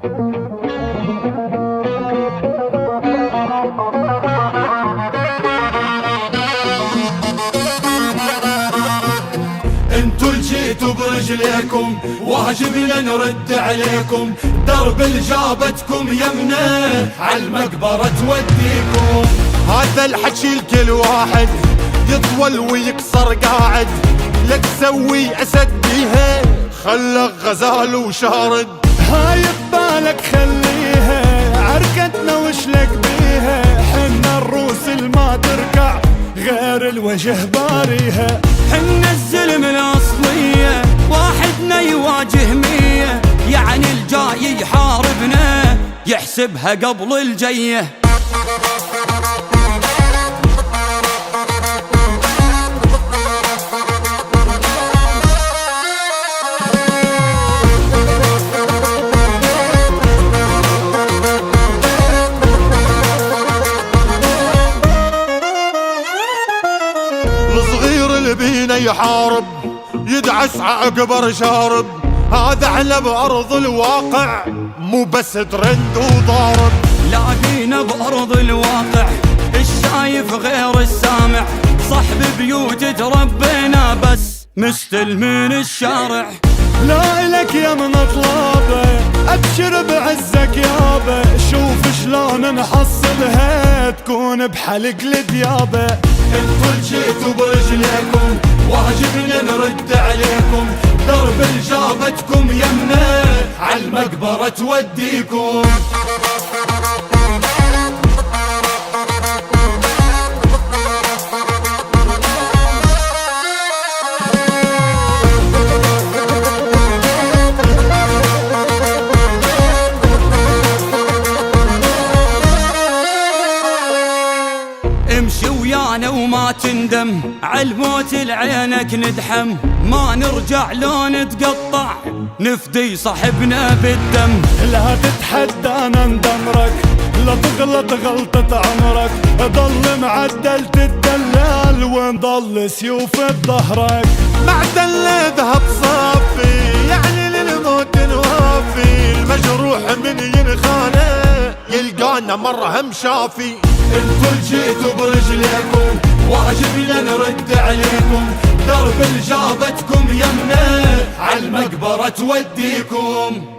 انتو اللي جيتوا برجليكم واجبنا نرد عليكم، درب اللي جابتكم يمنا عالمقبرة توديكم. هذا الحكي لكل واحد يطول ويكسر قاعد، لا تسوي اسد بيها خلق غزال وشارد. هاي ببالك خليها عركتنا وشلك بيها، حنا الروس الما تركع غير الوجه باريها. حنا الزلم الاصلية واحدنا يواجه مية، يعني الجاي يحاربنا يحسبها قبل الجيه. الصغير اللي بينا يحارب يدعس عقبر شارب، هذا على بأرض الواقع مو بس ترند وضارب. لاقينا بأرض الواقع الشايف غير السامع، صاحب بيوت تربينا بس مستلمين الشارع. لا إلك يا من طلابه أبشر بعزك يابا، شوف شلون نحصلها تكون بحلق الديابة. انتو اللي جيتوا برجليكم واجبنا نرد عليكم، درب اللي جابتكم يمنا عالمقبرة توديكم. امشي ويانا وما تندم عالموت لعينك ندحم، ما نرجع لو نتقطع نفدي صاحبنا بالدم. لا تتحدانا ندمرك لا تغلط غلطة عمرك، ضل معدل تدلل ونضل سيوف بظهرك. معدل ذهب صافي يعني للموت نوافي، المجروح من ينخانه يلقانا مرهم شافي. انتو اللي جيتوا برجليكم واجبنا نرد عليكم، درب اللي جابتكم يمنا عالمقبرة توديكم.